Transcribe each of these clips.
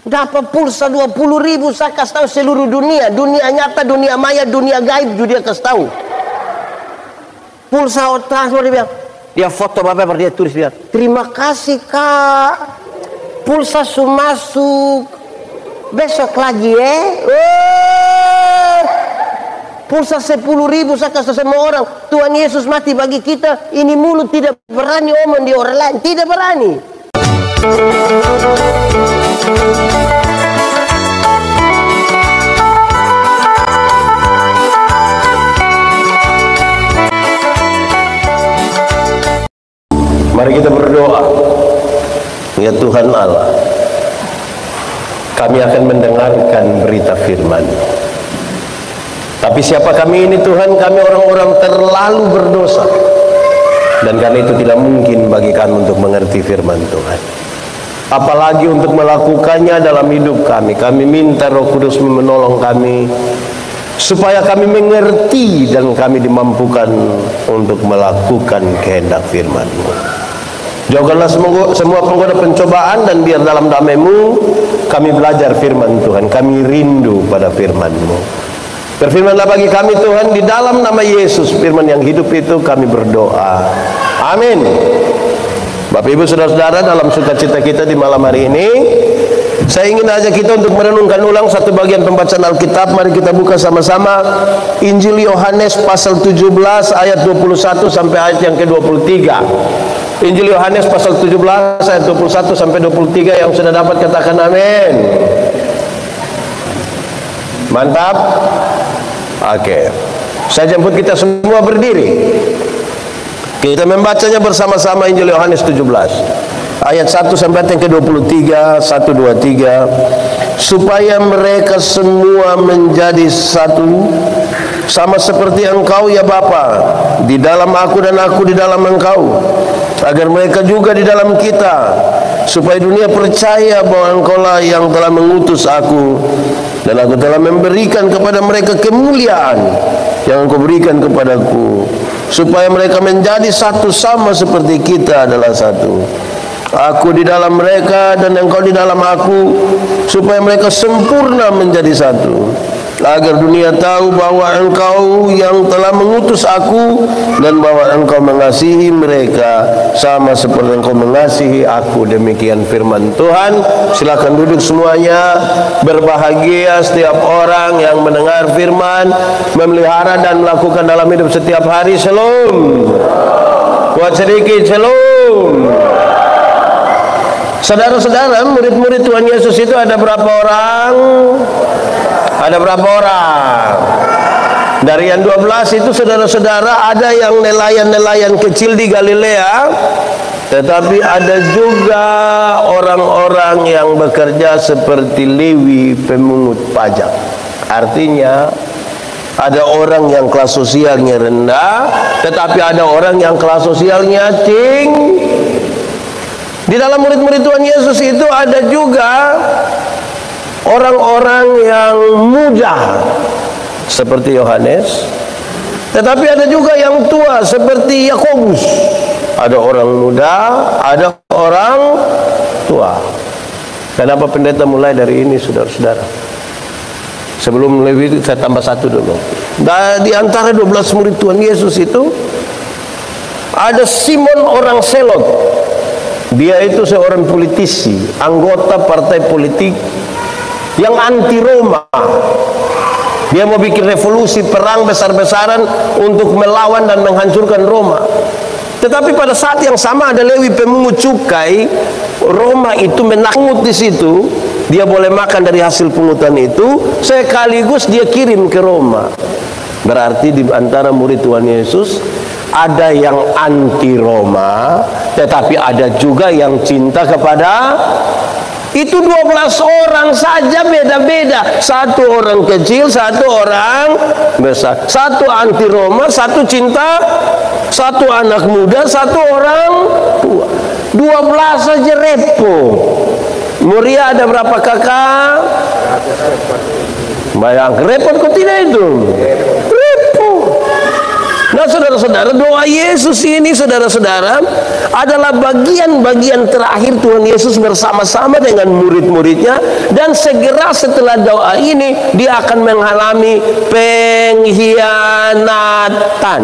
Dapat pulsa 20.000, saya kasih tahu seluruh dunia, dunia nyata, dunia maya, dunia gaib juga dia kasih tahu. Pulsa transfer, dia bilang, dia foto bapak, dia tulis, dia, terima kasih kak, pulsa masuk, besok lagi pulsa 10.000 saya kasih semua orang. Tuhan Yesus mati bagi kita. Ini mulut tidak berani omong di orang lain, tidak berani. Mari kita berdoa. Ya Tuhan Allah, kami akan mendengarkan berita firman. Tapi siapa kami ini Tuhan? Kami orang-orang terlalu berdosa, dan karena itu tidak mungkin bagi kami untuk mengerti firman Tuhan, apalagi untuk melakukannya dalam hidup kami. Kami minta Roh Kudus menolong kami supaya kami mengerti dan kami dimampukan untuk melakukan kehendak firman-Mu. Jauhkanlah semua penggoda pencobaan, dan biar dalam damai-Mu kami belajar firman Tuhan. Kami rindu pada firman-Mu. Berfirmanlah bagi kami Tuhan, di dalam nama Yesus, firman yang hidup itu kami berdoa. Amin. Bapak Ibu saudara-saudara, dalam sukacita kita di malam hari ini, saya ingin ajak kita untuk merenungkan ulang satu bagian pembacaan Alkitab. Mari kita buka sama-sama Injil Yohanes pasal 17 ayat 21 sampai ayat yang ke-23. Injil Yohanes pasal 17 ayat 21 sampai 23. Yang sudah dapat katakan amin. Mantap. Oke, saya jemput kita semua berdiri. Kita membacanya bersama-sama Injil Yohanes 17 ayat 1 sampai yang ke-23. 1, 2, 3. Supaya mereka semua menjadi satu, sama seperti Engkau ya Bapa di dalam aku dan aku di dalam Engkau, agar mereka juga di dalam kita, supaya dunia percaya bahwa Engkaulah yang telah mengutus aku, dan aku telah memberikan kepada mereka kemuliaan yang Engkau berikan kepadaku, supaya mereka menjadi satu sama seperti kita adalah satu. Aku di dalam mereka dan Engkau di dalam aku, supaya mereka sempurna menjadi satu, agar dunia tahu bahwa Engkau yang telah mengutus aku, dan bahwa Engkau mengasihi mereka sama seperti Engkau mengasihi aku. Demikian firman Tuhan. Silakan duduk semuanya. Berbahagia setiap orang yang mendengar firman, memelihara dan melakukan dalam hidup setiap hari. Shalom. Kuat sedikit. Shalom. Saudara-saudara, murid-murid Tuhan Yesus itu ada berapa orang? Ada berapa orang? Dari yang 12 itu saudara-saudara, ada yang nelayan-nelayan kecil di Galilea, tetapi ada juga orang-orang yang bekerja seperti Lewi, pemungut pajak. Artinya ada orang yang kelas sosialnya rendah, tetapi ada orang yang kelas sosialnya tinggi. Di dalam murid-murid Tuhan Yesus itu ada juga orang-orang yang muda seperti Yohanes, tetapi ada juga yang tua seperti Yakobus. Ada orang muda, ada orang tua. Kenapa pendeta mulai dari ini, saudara-saudara? Sebelum lebih saya tambah satu dulu. Di antara 12 murid Tuhan Yesus itu ada Simon orang Selot. Dia itu seorang politisi, anggota partai politik yang anti Roma. Dia mau bikin revolusi, perang besar-besaran untuk melawan dan menghancurkan Roma. Tetapi pada saat yang sama ada Lewi pemungut cukai. Roma itu menakut di situ. Dia boleh makan dari hasil pungutan itu, sekaligus dia kirim ke Roma. Berarti di antara murid Tuhan Yesus ada yang anti Roma, tetapi ada juga yang cinta kepada. Itu 12 orang saja beda-beda. Satu orang kecil, satu orang besar. Satu anti Roma, satu cinta, satu anak muda, satu orang tua. 12 saja repo. Muria ada berapa kakak? Bayang, repot kok tidak itu? Repot. Nah saudara-saudara, doa Yesus ini saudara-saudara adalah bagian-bagian terakhir Tuhan Yesus bersama-sama dengan murid-muridnya, dan segera setelah doa ini dia akan mengalami pengkhianatan.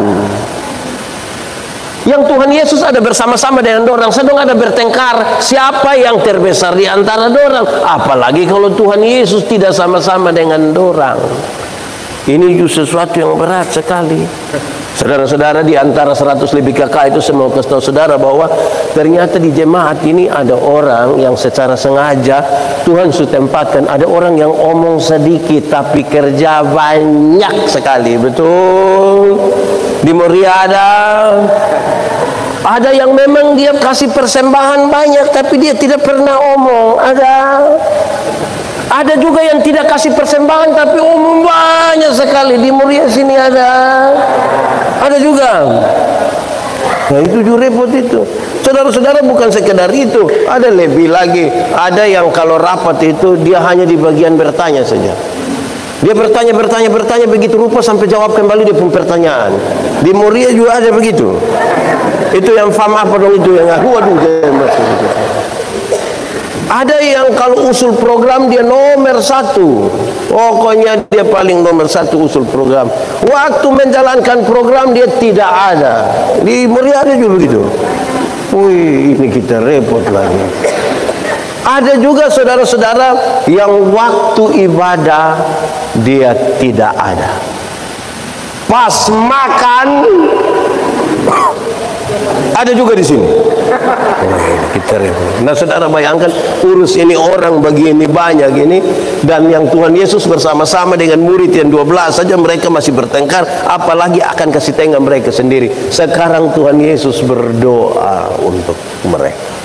Yang Tuhan Yesus ada bersama-sama dengan dorang, sedang ada bertengkar siapa yang terbesar di antara dorang. Apalagi kalau Tuhan Yesus tidak sama-sama dengan dorang. Ini juga sesuatu yang berat sekali. Saudara-saudara, di antara 100 lebih kakak itu, saya mau kasih tahu saudara bahwa ternyata di jemaat ini ada orang yang secara sengaja Tuhan sudah tempatkan. Ada orang yang omong sedikit tapi kerja banyak sekali. Betul. Di Moria ada yang memang dia kasih persembahan banyak tapi dia tidak pernah omong. Ada juga yang tidak kasih persembahan tapi omong banyak sekali. Di Moria sini ada juga. Nah, itu juga repot itu. Saudara-saudara, bukan sekedar itu, ada lebih lagi. Ada yang kalau rapat itu dia hanya di bagian bertanya saja. Dia bertanya begitu rupa sampai jawab kembali dia pun pertanyaan. Di Moria juga ada begitu. Itu yang faham apa dong itu yang waduh. Ada yang kalau usul program dia nomor 1. Pokoknya dia paling nomor 1 usul program. Waktu menjalankan program dia tidak ada. Di Moria ada juga begitu. Wih, ini kita repot lagi. Ada juga saudara-saudara yang waktu ibadah dia tidak ada. Pas makan ada juga di sini. Kita repot. Nah, saudara bayangkan urus ini orang begini banyak ini, dan yang Tuhan Yesus bersama-sama dengan murid yang 12 saja mereka masih bertengkar, apalagi akan kasih tengah mereka sendiri. Sekarang Tuhan Yesus berdoa untuk mereka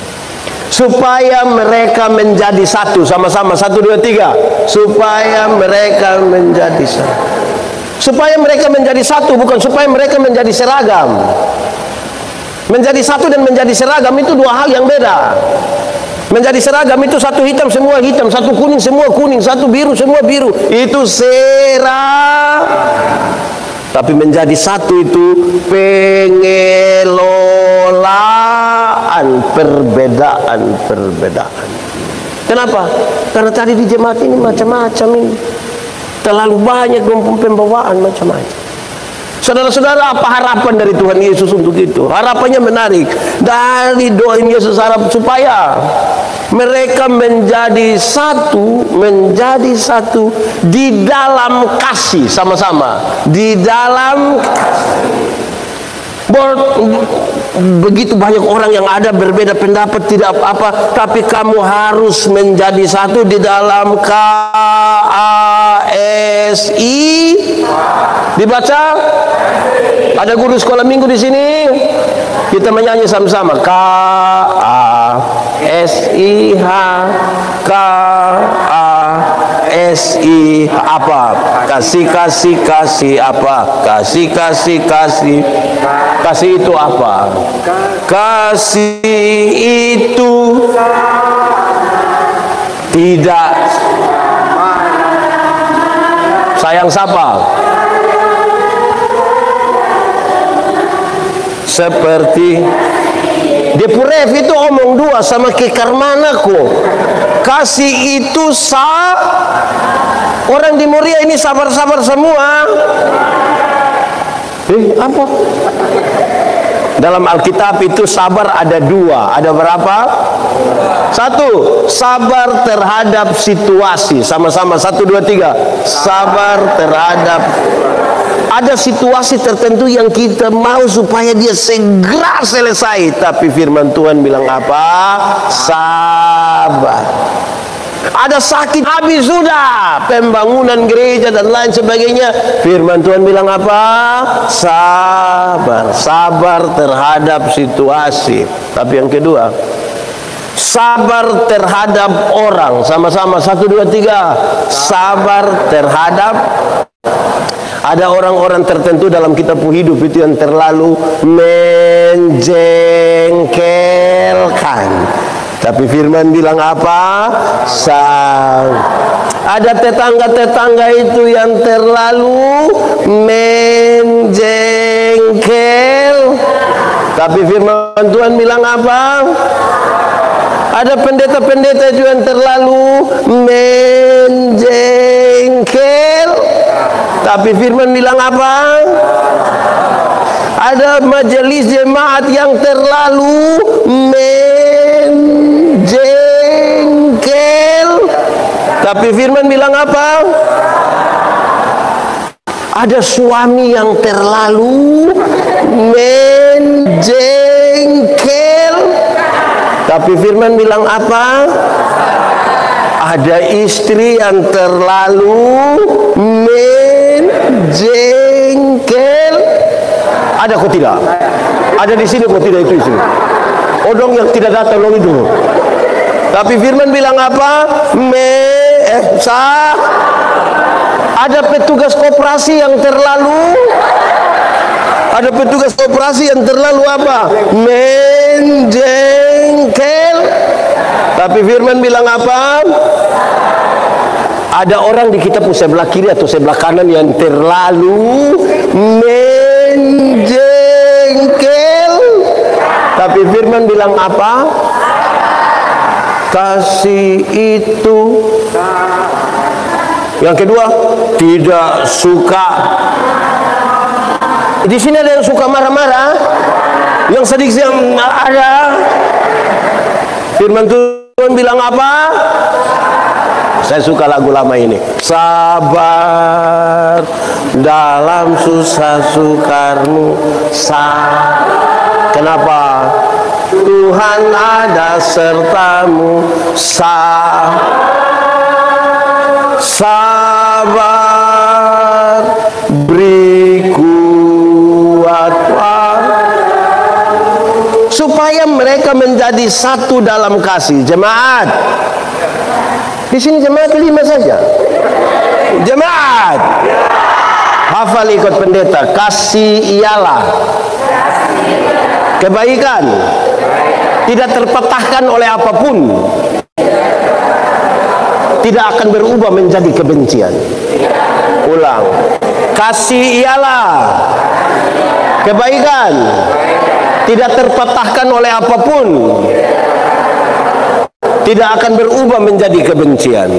supaya mereka menjadi satu. Sama-sama 1, 2, 3. Supaya mereka menjadi satu. Supaya mereka menjadi satu, bukan supaya mereka menjadi seragam. Menjadi satu dan menjadi seragam itu dua hal yang beda. Menjadi seragam itu satu hitam semua hitam, satu kuning semua kuning, satu biru semua biru. Itu Tapi menjadi satu itu pengelolaan perbedaan. Kenapa? Karena tadi di jemaat ini macam-macam ini. Terlalu banyak pembawaan macam-macam. Saudara-saudara, apa harapan dari Tuhan Yesus untuk itu? Harapannya menarik. Dari doa Yesus harap supaya mereka menjadi satu di dalam kasih, sama-sama di dalam begitu banyak orang yang ada berbeda pendapat, tidak apa-apa, tapi kamu harus menjadi satu di dalam KASI. Dibaca. Ada guru sekolah minggu di sini. Kita menyanyi sama-sama. KASIH, KASI apa? Kasih apa? Kasih. Kasih itu apa? Kasih itu tidak sayang siapa? Seperti Depurev itu omong dua sama Kekarmanako. Kasih itu orang di Moria ini sabar-sabar semua. Apa? Dalam Alkitab itu sabar ada dua. Ada berapa? 1, sabar terhadap situasi. Sama-sama 1, 2, 3. Sabar terhadap. Ada situasi tertentu yang kita mau supaya dia segera selesai, tapi firman Tuhan bilang apa? Sabar. Ada sakit habis sudah, pembangunan gereja dan lain sebagainya. Firman Tuhan bilang apa? Sabar terhadap situasi. Tapi yang kedua, sabar terhadap orang. Sama-sama 1, 2, 3. Sabar terhadap. Ada orang-orang tertentu dalam kitab hidup itu yang terlalu menjengkelkan. Tapi firman bilang apa? Ada tetangga-tetangga itu yang terlalu menjengkel. Tapi firman Tuhan bilang apa? Ada pendeta-pendeta juga yang terlalu menjengkel. Tapi firman bilang apa? Ada majelis jemaat yang terlalu menjengkel. Tapi firman bilang apa? Ada suami yang terlalu menjengkel. Tapi firman bilang apa? Ada istri yang terlalu menjengkel. Ada kok tidak? Ada di sini kok tidak itu istri? Odong yang tidak datang dong itu. Tapi firman bilang apa? Ada petugas koperasi yang terlalu. Ada petugas koperasi yang terlalu apa? Menjengkel. Tapi firman bilang apa? Ada orang di kitab sebelah kiri atau sebelah kanan yang terlalu menjengkel. Tapi firman bilang apa? Kasih itu. Yang kedua, tidak suka. Di sini ada yang suka marah-marah, yang sedikit ada. Firman Tuhan bilang apa? Saya suka lagu lama ini. Sabar dalam susah sukarmu. Kenapa? Tuhan ada sertamu. Sabar, beri kuat supaya mereka menjadi satu dalam kasih. Jemaat, di sini jemaat 5 saja. Jemaat, hafal ikut pendeta. Kasih ialah kebaikan, tidak terpatahkan oleh apapun, tidak akan berubah menjadi kebencian. Ulang. Kasih ialah kebaikan, tidak terpatahkan oleh apapun, tidak akan berubah menjadi kebencian.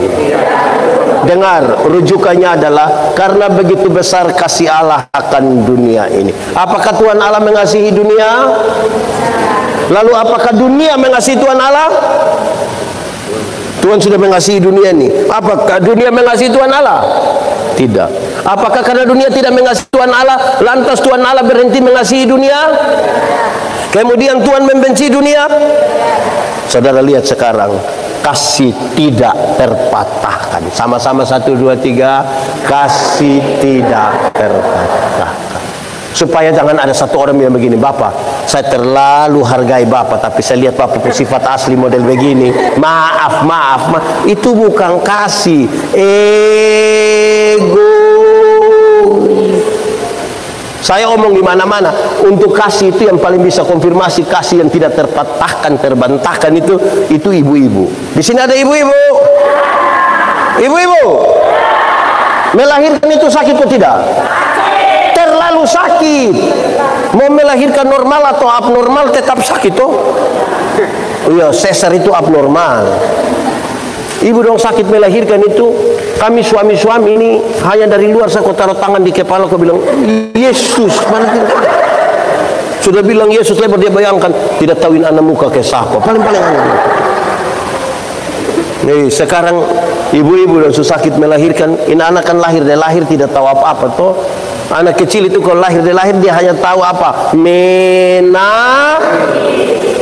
Dengar, rujukannya adalah karena begitu besar kasih Allah akan dunia ini. Apakah Tuhan Allah mengasihi dunia? Lalu apakah dunia mengasihi Tuhan Allah? Tuhan sudah mengasihi dunia ini. Apakah dunia mengasihi Tuhan Allah? Tidak. Apakah karena dunia tidak mengasihi Tuhan Allah, lantas Tuhan Allah berhenti mengasihi dunia? Kemudian Tuhan membenci dunia? Saudara lihat sekarang, kasih tidak terpatahkan. Sama-sama 1, 2, 3. Kasih tidak terpatahkan. Supaya jangan ada satu orang yang begini, Bapak, saya terlalu hargai Bapak, tapi saya lihat Bapak sifat asli model begini. Maaf. Itu bukan kasih, ego. Saya omong di mana-mana, untuk kasih itu yang paling bisa konfirmasi kasih yang tidak terpatahkan, terbantahkan itu ibu-ibu. Di sini ada ibu-ibu. Ibu-ibu, melahirkan itu sakit atau tidak? Terlalu sakit. Mau melahirkan normal atau abnormal tetap sakit toh. Iya, sesar itu abnormal. Ibu dong sakit melahirkan itu. Kami suami-suami ini hanya dari luar saya kau taruh tangan di kepala kau bilang Yesus. Sudah bilang Yesus lebar, dia bayangkan tidak tahuin anak muka ke siapa. Paling-paling anak. Nih sekarang ibu-ibu yang sakit melahirkan, ini anak kan lahir tidak tahu apa-apa toh. Anak kecil itu kalau lahir dia hanya tahu apa?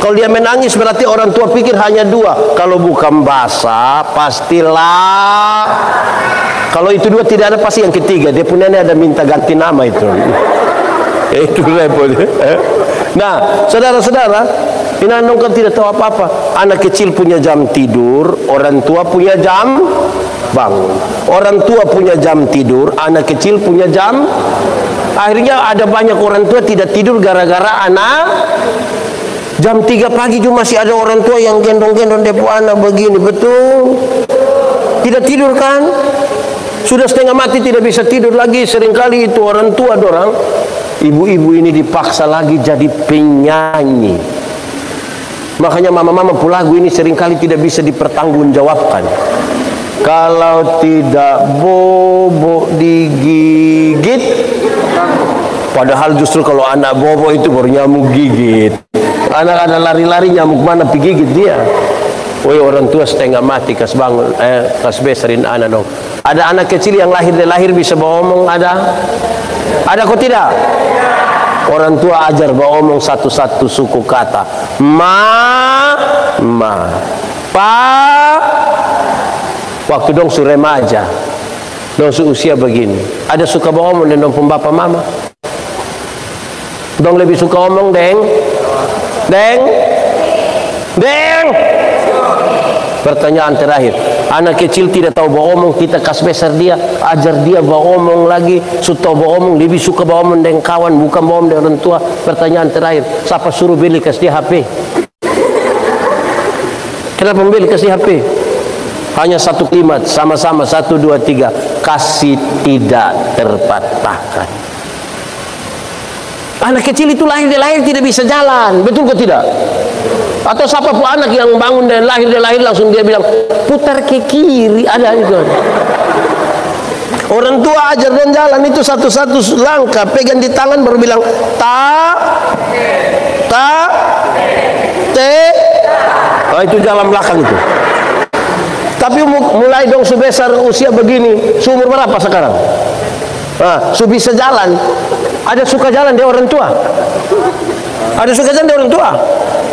Kalau dia menangis berarti orang tua pikir hanya 2. Kalau bukan basah pastilah. Kalau itu 2 tidak ada, pasti yang ketiga. Dia punya ada minta ganti nama itu. Itu repot. Nah, saudara-saudara, ini anak kan tidak tahu apa-apa. Anak kecil punya jam tidur, orang tua punya jam bangun. Orang tua punya jam tidur, anak kecil punya jam. Akhirnya ada banyak orang tua tidak tidur gara-gara anak. Jam 3 pagi juga masih ada orang tua yang gendong-gendong depo anak begini. Betul? Tidak tidur kan? Sudah setengah mati tidak bisa tidur lagi. Seringkali itu orang tua dorang Ibu-ibu ini dipaksa lagi jadi penyanyi. Makanya mama-mama pelagu ini seringkali tidak bisa dipertanggungjawabkan. Kalau tidak bobo digigit, padahal justru kalau anak bobo itu baru nyamuk gigit. Anak ada lari-lari, nyamuk mana gigit dia. Woi, orang tua setengah mati kas bangun, kas besarin anak dong. Ada anak kecil yang lahir bisa ngomong, ada kok tidak? Orang tua ajar ngomong satu-satu suku kata. Ma, pa. Waktu dong su remaja, dong usia begini, ada suka ngomong dan dong pembapa mama. Dong lebih suka ngomong deng. Pertanyaan terakhir, anak kecil tidak tahu ngomong, kita kas besar dia, ajar dia ngomong lagi, suka ngomong, lebih suka ngomong dengan kawan, bukan ngomong dengan orang tua. Pertanyaan terakhir, siapa suruh beli kasih dia HP? Kenapa beli kasih HP? Hanya satu kalimat, sama-sama 1, 2, 3, kasih tidak terpatahkan. Anak kecil itu lahir tidak bisa jalan, betul kok tidak? Atau siapa pun anak yang bangun dan lahir langsung dia bilang putar ke kiri, ada itu. Orang tua ajar dan jalan itu satu-satu langkah, pegang di tangan baru bilang te. Oh, itu jalan belakang itu. Tapi mulai dong sebesar usia begini, umur berapa sekarang? Su bisa jalan. Ada suka jalan dia orang tua. Ada suka jalan dia orang tua.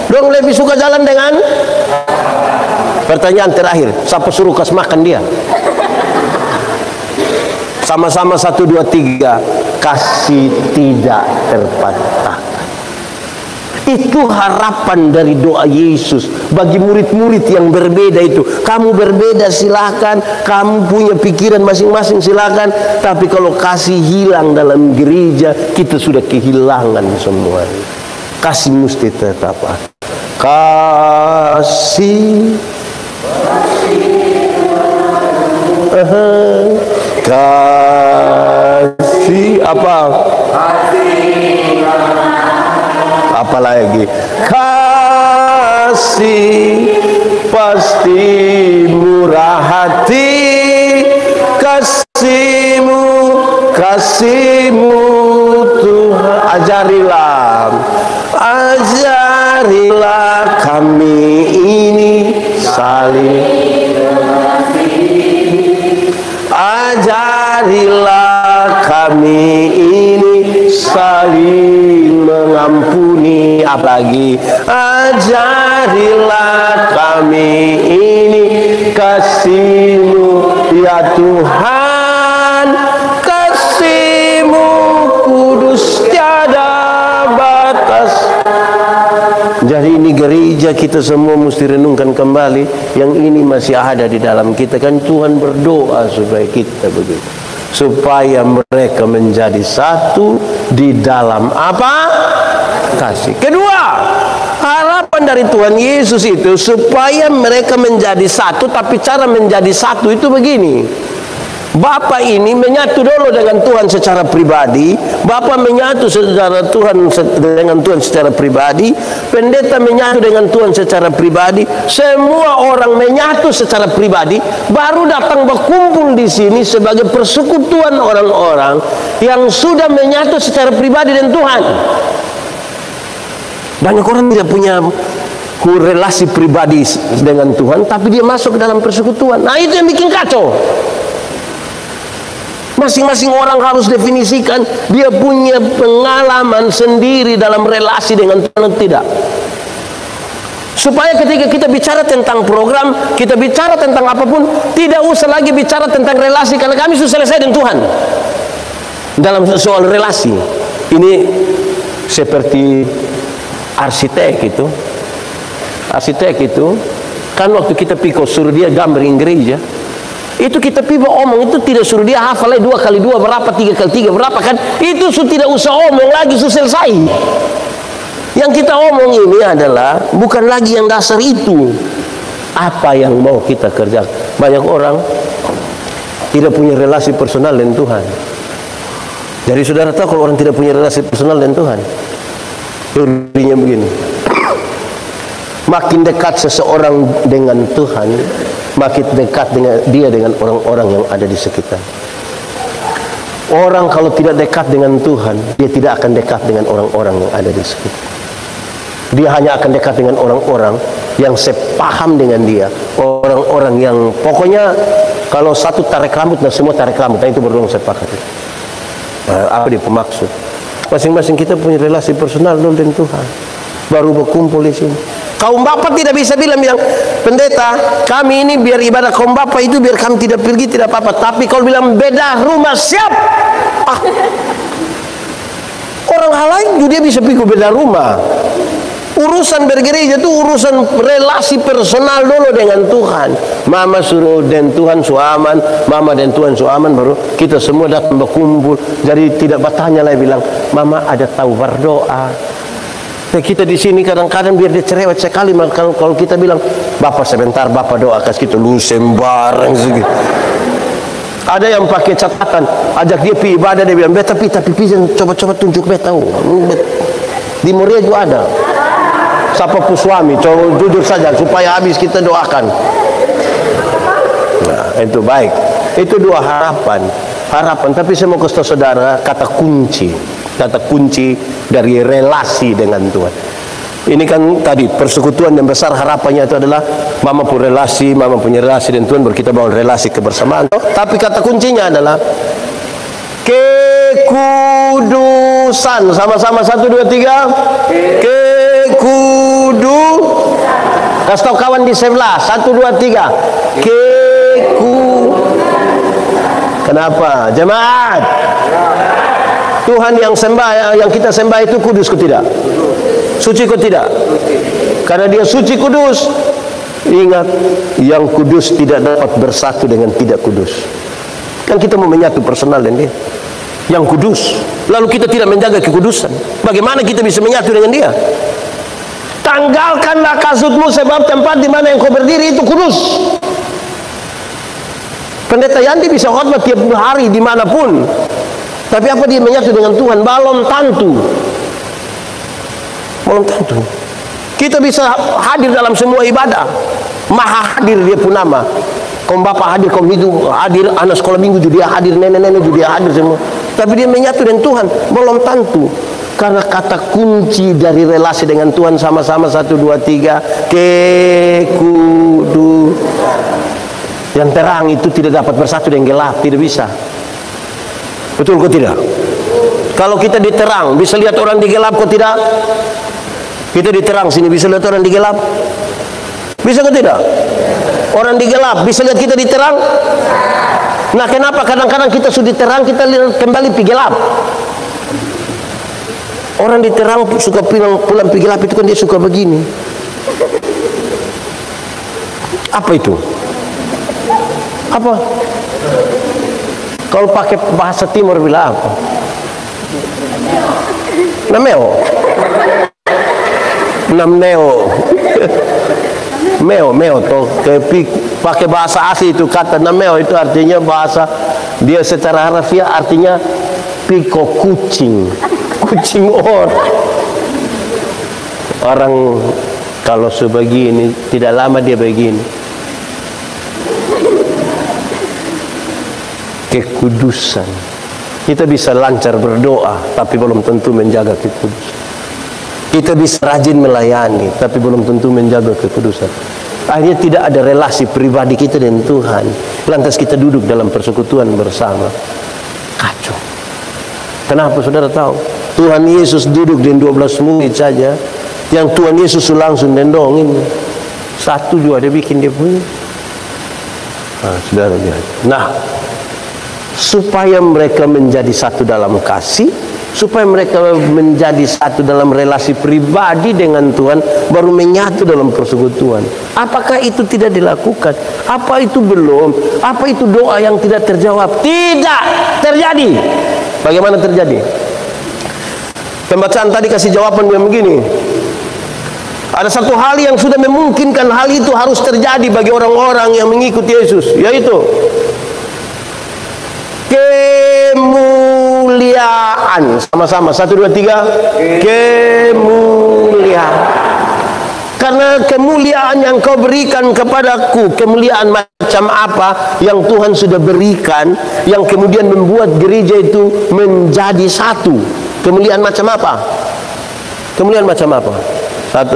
Dong lebih suka jalan dengan. Pertanyaan terakhir, siapa suruh kas makan dia? Sama-sama 1, 2, 3, kasih tidak terpatahkan. Itu harapan dari doa Yesus bagi murid-murid yang berbeda itu. Kamu berbeda silakan, kamu punya pikiran masing-masing silakan, tapi kalau kasih hilang dalam gereja, kita sudah kehilangan semua. Kasih mesti tetap. Kasih apa? Apalagi kasih pasti murah hati, kasihmu Tuhan. Ajarilah kami ini saling mengasihi. Ajarilah kami ini saling mengampuni. Apalagi ajarilah kami ini kasih-Mu ya Tuhan, kasih-Mu kudus tiada batas. Jadi ini gereja kita semua mesti renungkan kembali, yang ini masih ada di dalam kita. Kan Tuhan berdoa supaya kita begitu, supaya mereka menjadi satu di dalam apa? Kasih. Kedua, harapan dari Tuhan Yesus itu supaya mereka menjadi satu. Tapi cara menjadi satu itu begini. Bapa ini menyatu dulu dengan Tuhan secara pribadi. Bapa menyatu dengan Tuhan secara pribadi. Pendeta menyatu dengan Tuhan secara pribadi. Semua orang menyatu secara pribadi. Baru datang berkumpul di sini sebagai persekutuan orang-orang yang sudah menyatu secara pribadi dengan Tuhan. Banyak orang tidak punya relasi pribadi dengan Tuhan, tapi dia masuk ke dalam persekutuan. Nah, itu yang bikin kacau. Masing-masing orang harus definisikan dia punya pengalaman sendiri dalam relasi dengan Tuhan, tidak. Supaya ketika kita bicara tentang program, kita bicara tentang apapun, tidak usah lagi bicara tentang relasi, karena kami sudah selesai dengan Tuhan dalam soal relasi. Ini seperti arsitek itu kan waktu kita piko suruh dia gambar gereja, itu kita piba omong, itu tidak suruh dia hafal 2 kali 2 berapa, 3 kali 3 berapa, kan itu tidak usah omong lagi, sudah selesai. Yang kita omong ini adalah bukan lagi yang dasar itu, apa yang mau kita kerjakan. Banyak orang tidak punya relasi personal dengan Tuhan. Jadi saudara tahu kalau orang tidak punya relasi personal dengan Tuhan, teorinya begini. Makin dekat seseorang dengan Tuhan, makin dekat dengan orang-orang yang ada di sekitar. Orang kalau tidak dekat dengan Tuhan, dia tidak akan dekat dengan orang-orang yang ada di sekitar. Dia hanya akan dekat dengan orang-orang yang sepaham dengan dia, orang-orang yang pokoknya kalau satu tarik rambut dan semua tarik rambut, itu baru sepakat. Apa dia pemaksud? Masing-masing kita punya relasi personal dengan Tuhan, baru berkumpul di sini. Kaum bapa tidak bisa bilang, pendeta, kami ini biar ibadah kaum bapa itu biar kami tidak pergi tidak apa-apa. Tapi kalau bilang beda rumah siap, orang hal lain juga dia bisa pergi beda rumah. Urusan bergereja itu urusan relasi personal dulu dengan Tuhan. Mama suruh dan Tuhan suaman, mama dan Tuhan suaman, baru kita semua datang berkumpul. Jadi tidak bertanya lagi bilang, mama ada tahu berdoa. Nah, kita di sini kadang-kadang biar dia cerewet sekali. Kalau kita bilang, bapak sebentar, bapak doa kasih kita lu sembarang segitu. Ada yang pakai catatan, ajak dia pergi ibadah, dia bilang, tapi coba tunjuk beta tahu. Di Moria juga ada. Siapa pun suami, coba jujur saja supaya habis kita doakan. Nah, itu baik. Itu dua harapan. Tapi saya mau kasih saudara kata kunci dari relasi dengan Tuhan. Ini kan tadi persekutuan yang besar, harapannya itu adalah mama punya relasi dengan Tuhan, baru kita bangun relasi kebersamaan. Tapi kata kuncinya adalah kekudusan. Sama-sama 1, 2, 3. Kasih tahu kawan di sebelah. 1, 2, 3. Kenapa? Jemaat. Tuhan yang kita sembah itu kudus ke tidak? Suci ke tidak? Karena dia suci kudus. Ingat, yang kudus tidak dapat bersatu dengan tidak kudus. Kan kita mau menyatu personal dengan dia. Yang kudus. Lalu kita tidak menjaga kekudusan. Bagaimana kita bisa menyatu dengan dia? Tanggalkanlah kasutmu, sebab tempat di mana yang kau berdiri itu kudus. Pendeta Yandi bisa khotbah tiap hari dimanapun, tapi apa dia menyatu dengan Tuhan? Belum tentu. Kita bisa hadir dalam semua ibadah, maha hadir dia pun nama. Kaum bapak hadir, kaum hidup hadir, anak sekolah minggu juga dia hadir, nenek-nenek juga dia hadir semua. Tapi dia menyatu dengan Tuhan, belum tentu. Karena kata kunci dari relasi dengan Tuhan sama-sama 1, 2, 3. Yang terang itu tidak dapat bersatu dengan gelap, tidak bisa. Betul kok tidak? Kalau kita diterang bisa lihat orang di gelap kok tidak? Kita diterang sini bisa lihat orang di gelap? Bisa kok tidak? Orang di gelap bisa lihat kita diterang? Nah, kenapa kadang-kadang kita sudah diterang kita kembali pergi gelap? Orang diterang suka pulang pergi gelap itu kan dia suka begini. Apa itu? Apa? Kalau pakai bahasa timur bilang apa? Nameo. Meo toh pakai bahasa asli itu kata nameo itu artinya bahasa dia secara harfiah artinya piko kucing orang kalau sebegini tidak lama dia begini. Kekudusan. Kita bisa lancar berdoa tapi belum tentu menjaga kekudusan. Kita bisa rajin melayani tapi belum tentu menjaga kekudusan. Akhirnya tidak ada relasi pribadi kita dengan Tuhan. Lantas kita duduk dalam persekutuan bersama. Kacau. Kenapa saudara tahu? Tuhan Yesus duduk dengan 12 murid saja. Yang Tuhan Yesus langsung dendongin. Satu juga dia bikin dia punya. Saudara lihat. Nah, supaya mereka menjadi satu dalam kasih, supaya mereka menjadi satu dalam relasi pribadi dengan Tuhan, baru menyatu dalam persekutuan. Apakah itu tidak dilakukan? Apa itu belum? Apa itu doa yang tidak terjawab? Tidak terjadi. Bagaimana terjadi? Pembacaan tadi kasih jawaban yang begini. Ada satu hal yang sudah memungkinkan hal itu harus terjadi bagi orang-orang yang mengikuti Yesus, yaitu kemuliaan kemuliaan. Sama-sama, 1, 2, 3. Kemuliaan. Karena kemuliaan yang kau berikan kepadaku, kemuliaan macam apa yang Tuhan sudah berikan, yang kemudian membuat gereja itu menjadi satu. Kemuliaan macam apa? Kemuliaan macam apa? 1.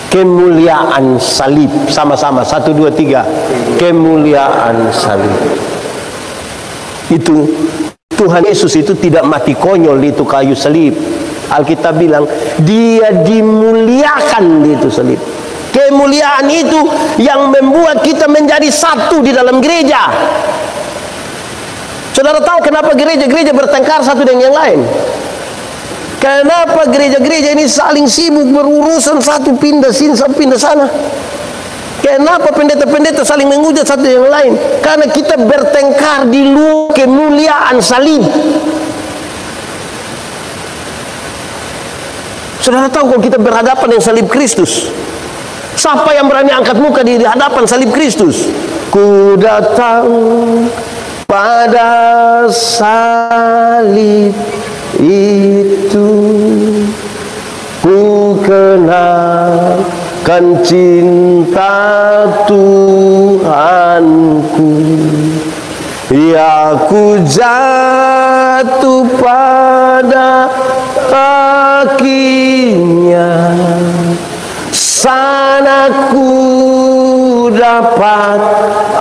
Kemuliaan salib. Sama-sama, 1, 2, 3. Kemuliaan salib. Itu Tuhan Yesus itu tidak mati konyol di itu kayu salib. Alkitab bilang dia dimuliakan di itu salib. Kemuliaan itu yang membuat kita menjadi satu di dalam gereja. Saudara tahu kenapa gereja-gereja bertengkar satu dengan yang lain? Kenapa gereja-gereja ini saling sibuk berurusan, satu pindah sini, satu pindah sana? Kenapa pendeta-pendeta saling menghujat satu dengan yang lain? Karena kita bertengkar di luar kemuliaan salib. Saudara tahu kalau kita berhadapan dengan salib Kristus, siapa yang berani angkat muka di hadapan salib Kristus? Ku datang pada salib itu, ku kenalkan cinta Tuhanku, ya ku jatuh pada kakinya, sana ku dapat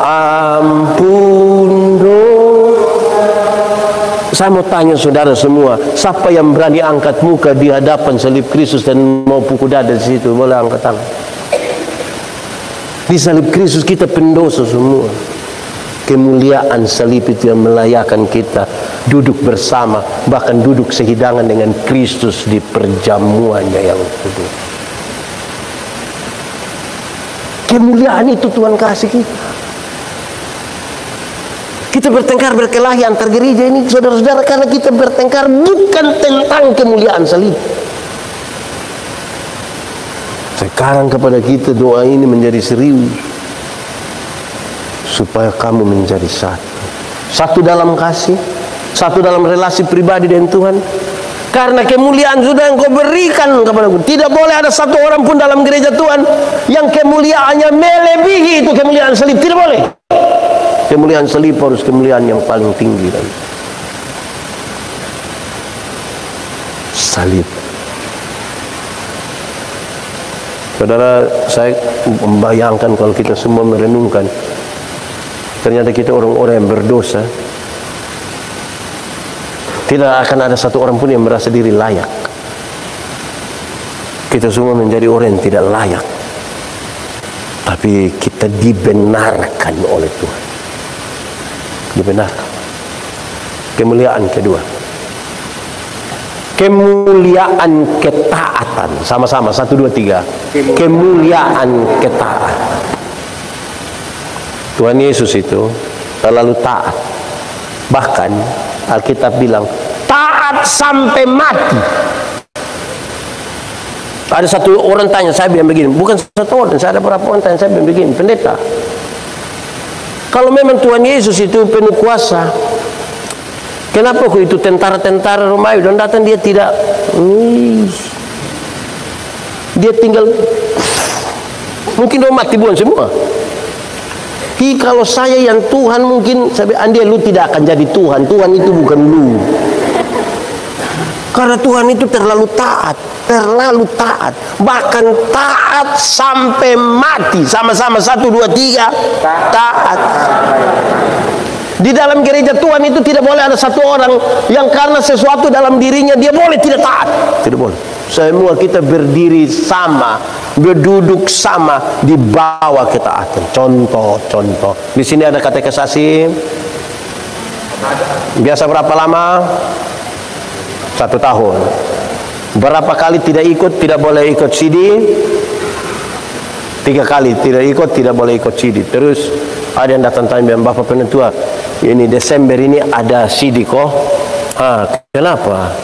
ampun dosa. Saya mau tanya saudara semua, siapa yang berani angkat muka di hadapan salib Kristus dan mau pukul dada di situ? Boleh angkat tangan. Di salib Kristus kita pendosa semua. Kemuliaan salib itu yang melayakan kita duduk bersama, bahkan duduk sehidangan dengan Kristus di perjamuannya yang kudus. Kemuliaan itu Tuhan kasih kita. Kita bertengkar berkelahi antar gereja ini, saudara-saudara, karena kita bertengkar bukan tentang kemuliaan salib. Sekarang kepada kita doa ini menjadi serius, supaya kamu menjadi satu. Satu dalam kasih, satu dalam relasi pribadi dengan Tuhan. Karena kemuliaan sudah yang kau berikan kepadaku. Tidak boleh ada satu orang pun dalam gereja Tuhan yang kemuliaannya melebihi itu kemuliaan salib. Tidak boleh. Kemuliaan salib harus kemuliaan yang paling tinggi. Salib. Saudara, saya membayangkan kalau kita semua merenungkan, ternyata kita orang-orang yang berdosa. Tidak akan ada satu orang pun yang merasa diri layak. Kita semua menjadi orang yang tidak layak, tapi kita dibenarkan oleh Tuhan. Dibenarkan. Kemuliaan kedua, kemuliaan ketaatan. Sama-sama, 1, 2, 3. Kemuliaan ketaatan. Tuhan Yesus itu terlalu taat. Bahkan Alkitab bilang taat sampai mati. Ada satu orang tanya saya bilang begini, bukan satu orang, saya ada beberapa orang tanya saya bilang begini, pendeta, kalau memang Tuhan Yesus itu penuh kuasa, kenapa kok itu tentara-tentara Romawi dan datang dia tidak, dia tinggal, mungkin dia mati bukan semua. Kalau saya yang Tuhan, mungkin saya bilang, Andi, lu tidak akan jadi Tuhan. Tuhan itu bukan lu. Karena Tuhan itu terlalu taat. Terlalu taat. Bahkan taat sampai mati. Sama-sama, 1, 2, 3. Taat. Di dalam gereja Tuhan itu tidak boleh ada satu orang yang karena sesuatu dalam dirinya dia boleh tidak taat. Tidak boleh. Semua kita berdiri sama, berduduk sama di bawah ketaatan. Contoh. Di sini ada katekisasi. Biasa berapa lama? 1 tahun. Berapa kali tidak ikut, tidak boleh ikut CD? 3 kali tidak ikut, tidak boleh ikut CD. Terus ada yang datang tanya, Bapak Penetua, ini Desember ini ada CD kok. Kenapa?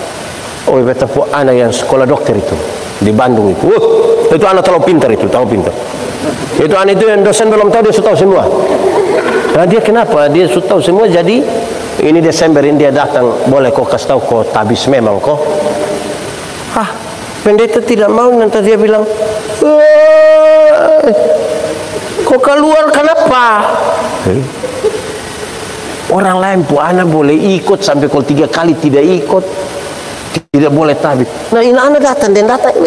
Oh, betul, anak yang sekolah dokter itu di Bandung itu. Itu anak terlalu pintar itu, terlalu pintar. Itu anak itu yang dosen belum tahu, dia sudah tahu semua. Nah, dia kenapa? Dia sudah tahu semua, jadi ini Desember ini dia datang, boleh kau kasih tahu kau tabis memang kau? Pendeta tidak mau, nanti dia bilang, kau keluar kenapa? Orang lain pun anak boleh ikut sampai kalau 3 kali tidak ikut, tidak boleh tabis. Nah ini anak datang dan datang,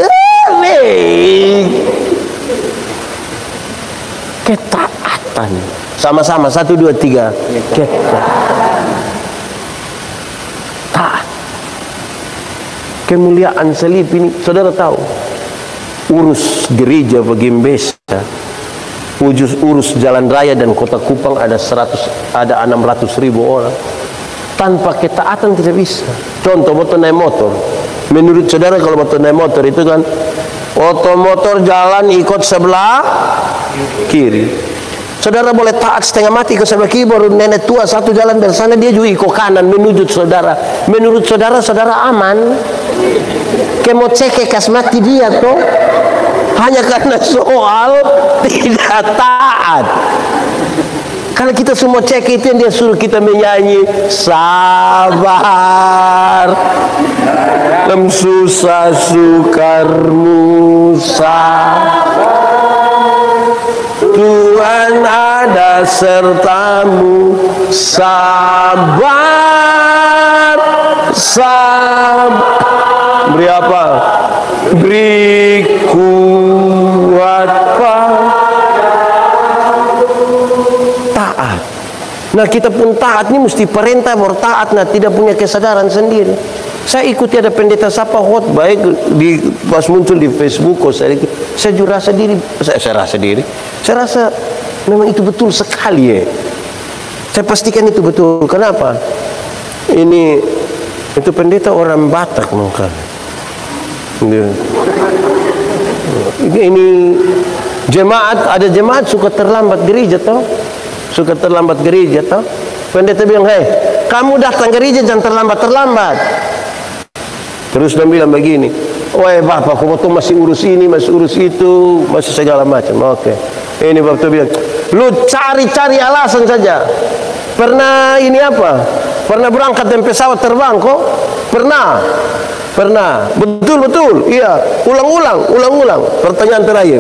ketaatan. Sama-sama 1, 2, 3. Taat. Kemuliaan salib ini, saudara tahu, urus gereja bagi Mbesa, urus jalan raya dan kota Kupang ada 600.000 orang. Tanpa ketaatan tidak bisa. Contoh motor naik motor. Menurut saudara kalau motor naik motor itu kan otomotor jalan ikut sebelah kiri. Saudara boleh taat setengah mati ke sebelah kiri, baru nenek tua satu jalan dari sana dia juga ikut kanan menuju saudara. Menurut saudara, saudara aman. Kemo ceke kas mati dia tuh hanya karena soal tidak taat. Kalau kita semua cek itu yang dia suruh kita menyanyi sabar dalam susah sukarmu sabar, Tuhan ada sertamu, sabar, sabar. Beri apa? Beri kuat taat. Nah kita pun taat ini mesti perintah bertaat, nah tidak punya kesadaran sendiri. Saya ikuti ada pendeta siapa khotbah di pas muncul di Facebook, saya juga rasa diri, saya rasa memang itu betul sekali ya. Saya pastikan itu betul. Kenapa? Itu pendeta orang Batak mungkin. Ini jemaat, ada jemaat suka terlambat gereja toh. Pendeta bilang, "Hei, kamu datang gereja jangan terlambat." Terus dia bilang begini, "Woi Bapak, kamu tuh masih urus ini, masih urus itu, masih segala macam." Oke. Ini Bapak bilang, "Lu cari-cari alasan saja. Pernah ini apa? Pernah berangkat dengan pesawat terbang kok? Pernah. Betul. Iya. Ulang. Pertanyaan terakhir.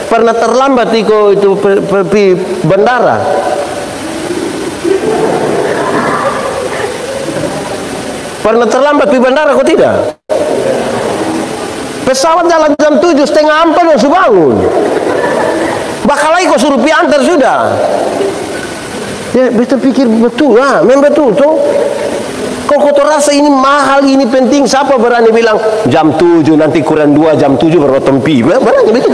Pernah terlambat itu pergi bandara? Pernah terlambat di bandara kok tidak? Pesawat jalan jam 7, setengah 4 harus bangun. Bakal lagi kok suruh piantar sudah. Ya, betul pikir betul lah, memang betul tuh. Kalau kau rasa ini mahal, ini penting, siapa berani bilang jam 7 nanti kurang 2 jam 7 baru tempi? Berani begitu.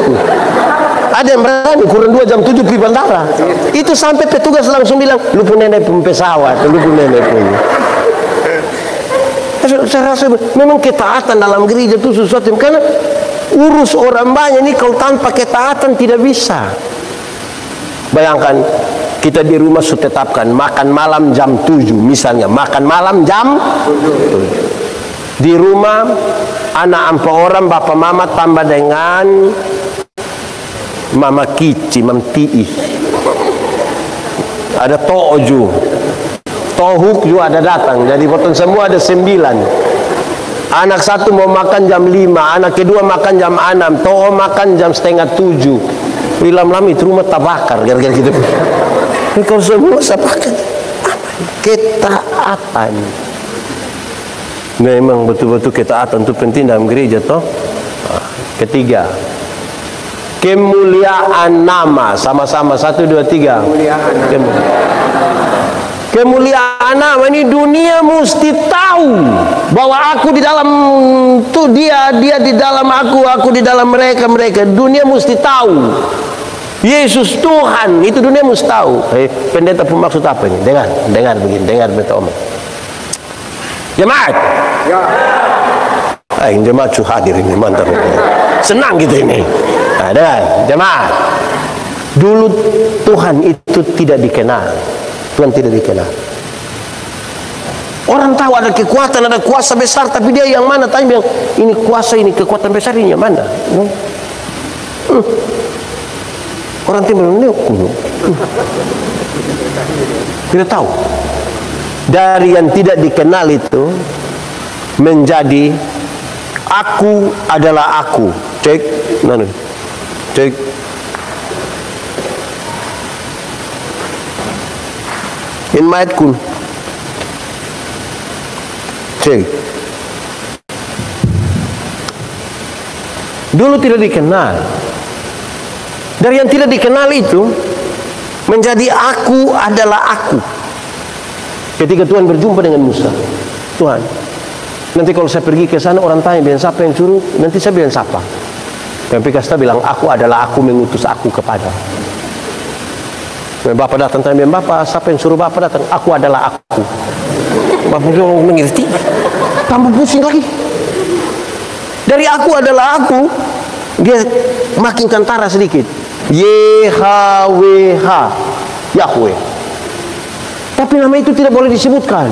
Ada yang berani kurang 2 jam 7 pergi bandara. Itu sampai petugas langsung bilang, "Lu pun nenek pun pesawat, lu pun nenek pun." Saya rasa memang ketaatan dalam gereja itu sesuatu karena urus orang banyak ini kalau tanpa ketaatan tidak bisa. Bayangkan kita di rumah sudah tetapkan makan malam jam 7 misalnya, makan malam jam 7. Di rumah anak 4 orang, bapak mama tambah dengan mama kici, mam ti'i. Ada to'oju. Tohuk juga ada datang, jadi potong semua ada 9. Anak satu mau makan jam 5, anak kedua makan jam 6, to'o makan jam setengah 7. Lam-lam itu rumah terbakar gara-gara gitu. Kalau semua sepakat ketaatan. Memang betul-betul ketaatan itu penting dalam gereja toh. Ketiga, kemuliaan nama. Sama-sama 1, 2, 3. Kemuliaan nama ini dunia mesti tahu bahwa aku di dalam tuh dia di dalam aku di dalam mereka. Dunia mesti tahu Yesus Tuhan, itu dunia mesti tahu. Pendeta pun maksud apa ini? Dengar begini, dengar beta omong. Jemaat. Ya. Jemaat hadir ini, mantap ini. Senang gitu ini. Nah, dengar, jemaat. Dulu Tuhan itu tidak dikenal. Tuhan tidak dikenal. Orang tahu ada kekuatan, ada kuasa besar, tapi dia yang mana? Tanya bilang, ini kuasa, ini kekuatan besar, ini yang mana? Orang timur ini tidak tahu. dari yang tidak dikenal itu menjadi aku adalah aku. Cek, mana? Cek. In mayat kun. Cek. Dulu tidak dikenal. Dari yang tidak dikenal itu menjadi aku adalah aku. Ketika Tuhan berjumpa dengan Musa, Tuhan, nanti kalau saya pergi ke sana orang tanya bilang siapa yang suruh, nanti saya bilang siapa. Dan Pikasta bilang aku adalah aku mengutus aku kepada. Dan Bapak datang tanya bilang Bapak siapa yang suruh Bapak datang? Aku adalah aku. Bapak bilang mengerti, tambah pusing lagi. Dari aku adalah aku, dia makin kentara sedikit. YHWH, Yahweh. Tapi nama itu tidak boleh disebutkan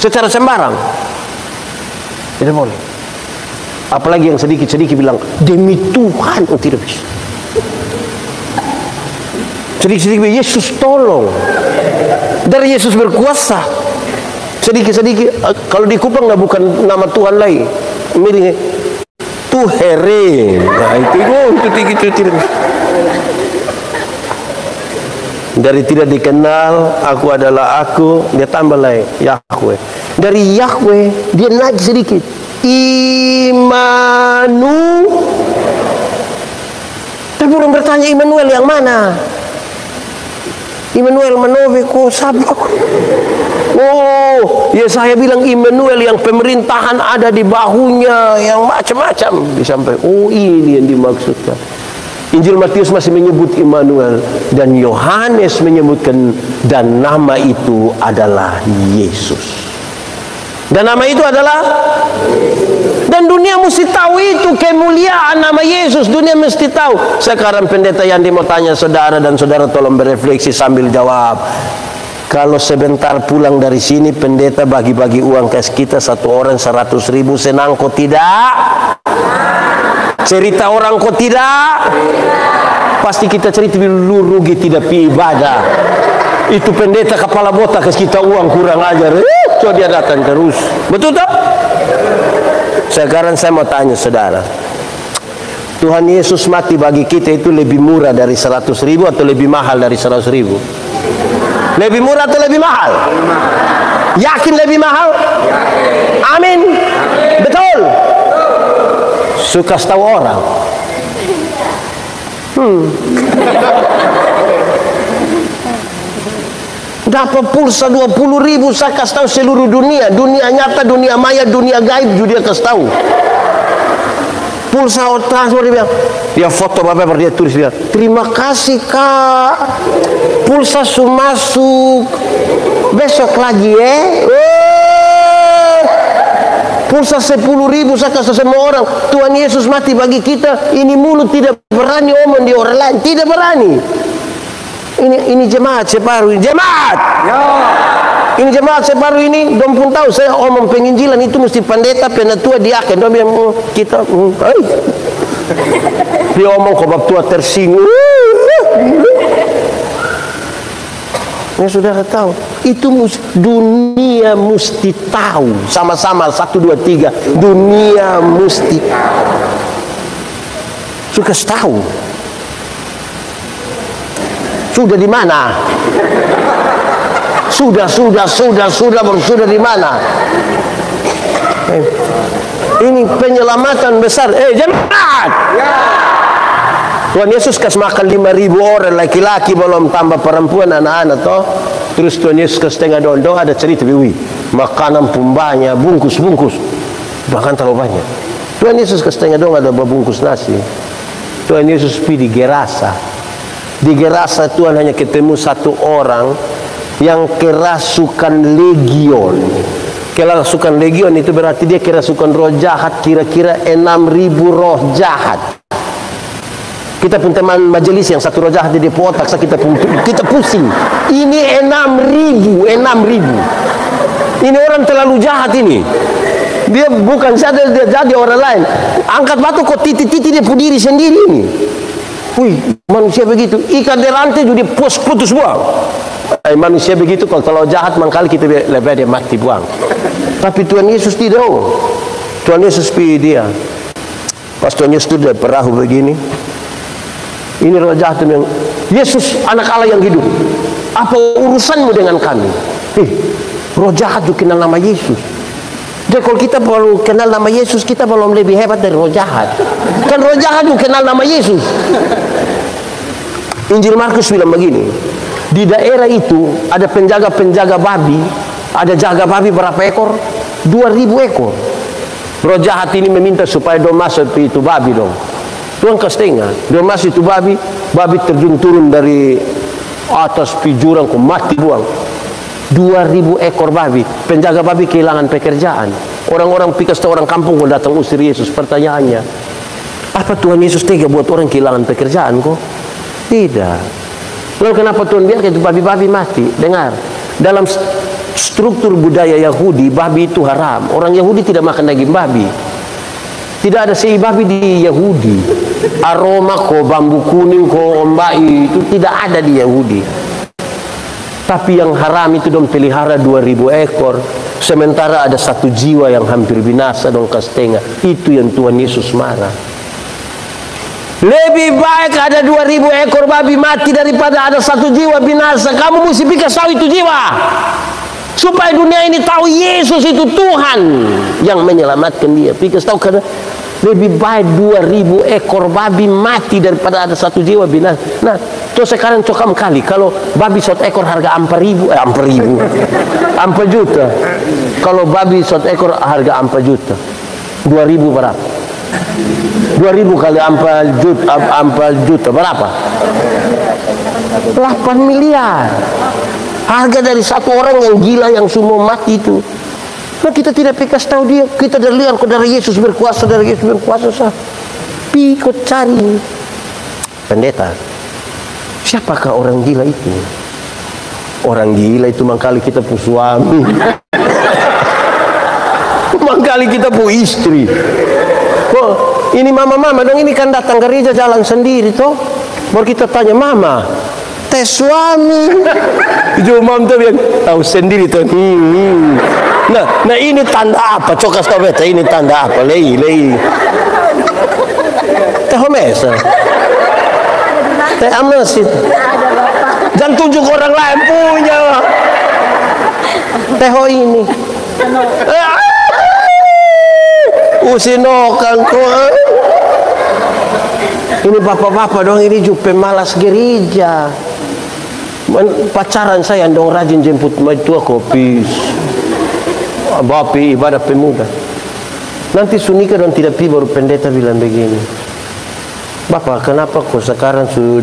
secara sembarang. Tidak boleh. Apalagi yang sedikit-sedikit bilang demi Tuhan, oh tidak bisa. Sedikit-sedikit bilang Yesus tolong. Dari Yesus berkuasa. Sedikit-sedikit kalau di Kupang nah bukan nama Tuhan lagi. Miringnya Tuhere. Nah itu tidak. Dari tidak dikenal, aku adalah aku, dia tambah lagi Yahweh. Dari Yahweh dia naik sedikit. Imanu. Tapi orang bertanya Immanuel yang mana? Immanuel Manove ko sabi ko. Oh, ya saya bilang Immanuel yang pemerintahan ada di bahunya, yang macam-macam. Disampai, oh ini yang dimaksudkan. Injil Matius masih menyebut Immanuel dan Yohanes menyebutkan dan nama itu adalah Yesus. Dan nama itu adalah, dan dunia mesti tahu itu kemuliaan nama Yesus. Dunia mesti tahu. Sekarang pendeta Yandi mau tanya saudara dan saudara tolong berefleksi sambil jawab. Kalau sebentar pulang dari sini pendeta bagi-bagi uang kas kita satu orang 100.000, senang kok tidak? Cerita orang kok tidak? Pasti kita cerita dulu rugi tidak pi ibadah. Itu pendeta kepala botak kasih kita uang kurang ajar. Coba dia datang terus. Betul tak? Sekarang saya mau tanya saudara. Tuhan Yesus mati bagi kita itu lebih murah dari 100.000 atau lebih mahal dari 100.000? Lebih murah atau lebih mahal? Yakin lebih mahal? Amin. Betul. Suka tahu orang. Dapat pulsa 20.000 saya kasih tahu seluruh dunia. Dunia nyata, dunia maya, dunia gaib juga kasih tahu. Pulsa transfer dia foto bapak dia tulis dia. Terima kasih kak. Pulsa masuk. Besok lagi Pulsa 10.000 saya kasih semua orang. Tuhan Yesus mati bagi kita. Ini mulut tidak berani omong di orang lain. Tidak berani. Ini jemaat separuh. Jemaat. Ya. Ini jemaat separuh ini. Dong pun tahu saya omong penginjilan itu mesti pendeta, penatua, diaken. Dong bilang kita. Dia omong kok bab tua tersinggung. Ya saudara tahu, itu dunia mesti tahu. Sama-sama 1, 2, 3. Dunia mesti suka tahu. Sudah di mana? Sudah di mana? Ini penyelamatan besar. Jemaat. Ya. Tuhan Yesus kasih makan 5.000 orang laki-laki belum tambah perempuan anak-anak toh. Terus Tuhan Yesus kasih setengah dondong ada cerita biwi. Makanan pun banyak, bungkus-bungkus. Bahkan terlalu banyak. Tuhan Yesus kasih setengah dondong ada bungkus nasi. Tuhan Yesus pergi di Gerasa. Di Gerasa Tuhan hanya ketemu satu orang yang kerasukan legion. Kerasukan legion itu berarti dia kerasukan roh jahat, kira-kira 6.000 roh jahat. Kita pun teman majelis yang satu roh jahat di otak, kita pusing. Ini 6.000. Ini orang terlalu jahat ini. Dia bukan saja dia jadi orang lain. Angkat batu kok titik-titik dia diri sendiri ini. Wih, manusia begitu. Ikan di rantai jadi putus buang. Manusia begitu, kalau jahat mangkali kita lebih dia mati buang. Tapi Tuhan Yesus tidak. Tuhan Yesus pilih dia. Pas Tuhan Yesus sudah perahu begini, ini roh jahat yang, Yesus anak Allah yang hidup, apa urusanmu dengan kami? Roh jahat juga kenal nama Yesus. Jadi kalau kita baru kenal nama Yesus, kita belum lebih hebat dari roh jahat. Kan roh jahat juga kenal nama Yesus. Injil Markus bilang begini, di daerah itu ada penjaga-penjaga babi. Ada jaga babi berapa ekor? 2000 ekor. Roh jahat ini meminta supaya dong masuk itu babi dong. Tuhan kasih tengah, dong masuk itu babi terjun turun dari atas jurang kok mati buang. 2000 ekor babi. Penjaga babi kehilangan pekerjaan. Orang-orang pikas orang kampung kok datang usir Yesus. Pertanyaannya, apa Tuhan Yesus tega buat orang kehilangan pekerjaan kok? Tidak. Lalu kenapa Tuhan biarkan itu babi-babi mati? Dengar, dalam struktur budaya Yahudi, babi itu haram. Orang Yahudi tidak makan daging babi. Tidak ada sei babi di Yahudi. Aroma kok, bambu kuning kok, ombai itu tidak ada di Yahudi. Tapi yang haram itu dong pelihara 2000 ekor. Sementara ada 1 jiwa yang hampir binasa dong kastengah. Itu yang Tuhan Yesus marah. Lebih baik ada 2000 ekor babi mati daripada ada 1 jiwa binasa. Kamu mesti pikir tahu itu jiwa, supaya dunia ini tahu Yesus itu Tuhan yang menyelamatkan dia. Pikir tahu, karena lebih baik 2000 ekor babi mati daripada ada 1 jiwa binasa. Nah, terus sekarang cokam kali kalau babi 1 ekor harga 4 juta. Kalau babi 1 ekor harga 4 juta. 2000 berapa? 2000 kali 4 juta berapa? 8 miliar. Harga dari 1 orang yang gila yang semua mati itu. Nah, kita tidak pikas tahu dia. Kita dah lihat kok dari Yesus berkuasa, sah. Pikot cari. Pendeta, siapakah orang gila itu? Orang gila itu mangkali kita pu suami. Mangkali kita pu istri. Oh, ini mama-mama dong, ini kan datang gereja jalan sendiri toh. Baru kita tanya, mama, teh suami. Itu mam tuh yang tahu sendiri tuh. Nah ini tanda apa? Cokas kau beta, ini tanda apa? Lei. Teh homesa. Teh amasit. Jangan tunjuk orang lain punya. Teh ho ini. Usinokan kok. Ini bapak-bapak dong, ini juga pemalas gereja. Pacaran saya dong rajin jemput tua kopi. Bapi ibadah pemuda. Nanti sunika dong tidak pi, baru pendeta bilang begini. Bapak, kenapa kok sekarang sudah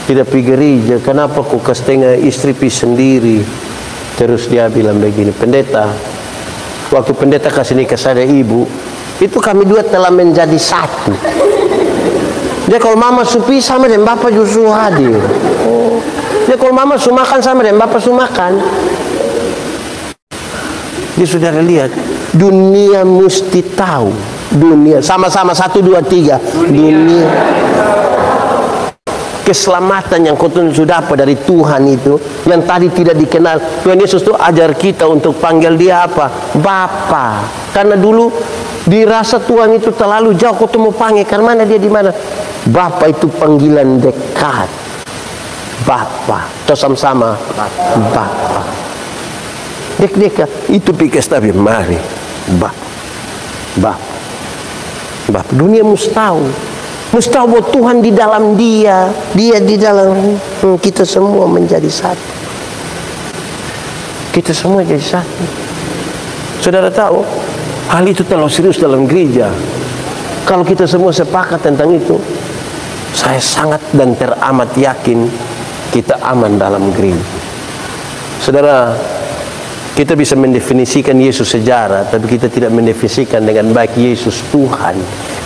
tidak pi gereja? Kenapa kok setengah istri pi sendiri? Terus dia bilang begini, pendeta, waktu pendeta kasih nikah saya ibu, itu kami dua telah menjadi satu. Dia kalau mama supi sama dengan bapak justru hadir. Dia kalau mama sumakan sama dengan bapak sumakan. Dia sudah lihat, dunia mesti tahu. Dunia sama-sama 1, 2, 3. Dunia. Keselamatan yang kau sudah dapat dari Tuhan itu, yang tadi tidak dikenal. Tuhan Yesus itu ajar kita untuk panggil dia apa? Bapa. Karena dulu dirasa Tuhan itu terlalu jauh, kau tuh mau panggil, karena mana dia di mana? Bapa itu panggilan dekat. Bapa. Terus sama-sama Bapa. Dek-dek itu pikir tapi mari Bapa. Dunia mesti tahu bahwa Tuhan di dalam dia di dalam kita semua menjadi satu. Kita semua jadi satu. Saudara tahu, hal itu terlalu serius dalam gereja. Kalau kita semua sepakat tentang itu, saya sangat dan teramat yakin kita aman dalam gereja. Saudara, kita bisa mendefinisikan Yesus sejarah, tapi kita tidak mendefinisikan dengan baik Yesus Tuhan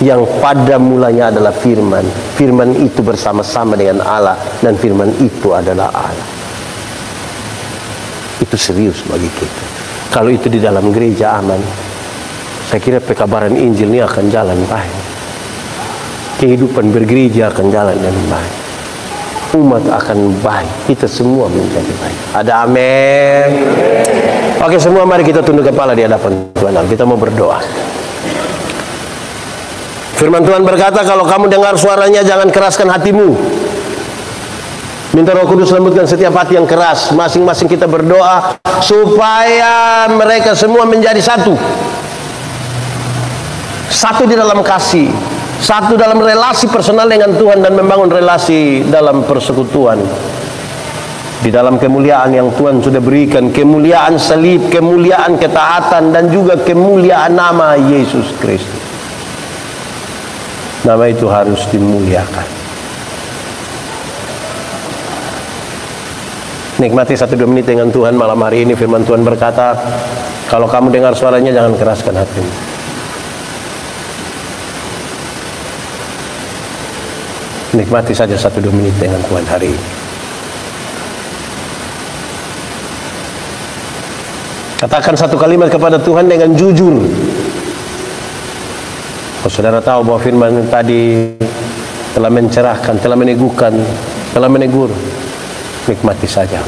yang pada mulanya adalah firman. Firman itu bersama-sama dengan Allah, dan firman itu adalah Allah. Itu serius bagi kita. Kalau itu di dalam gereja aman, saya kira pekabaran Injil ini akan jalan baik. Kehidupan bergereja akan jalan dengan baik. umat akan baik, kita semua menjadi baik. Ada amin. Oke, semua mari kita tunduk kepala di hadapan Tuhan. Kita mau berdoa. Firman Tuhan berkata, kalau kamu dengar suaranya jangan keraskan hatimu. Minta Roh Kudus lembutkan setiap hati yang keras. Masing-masing kita berdoa supaya mereka semua menjadi satu. Satu di dalam kasih, satu dalam relasi personal dengan Tuhan dan membangun relasi dalam persekutuan. Di dalam kemuliaan yang Tuhan sudah berikan, kemuliaan salib, kemuliaan ketaatan, dan juga kemuliaan nama Yesus Kristus. Nama itu harus dimuliakan. Nikmati 1-2 menit dengan Tuhan malam hari ini. Firman Tuhan berkata, kalau kamu dengar suaranya jangan keraskan hatimu. Nikmati saja 1-2 menit dengan Tuhan hari ini. Katakan satu kalimat kepada Tuhan dengan jujur. Kalau saudara tahu bahwa firman tadi telah mencerahkan, telah meneguhkan, telah menegur, nikmati saja.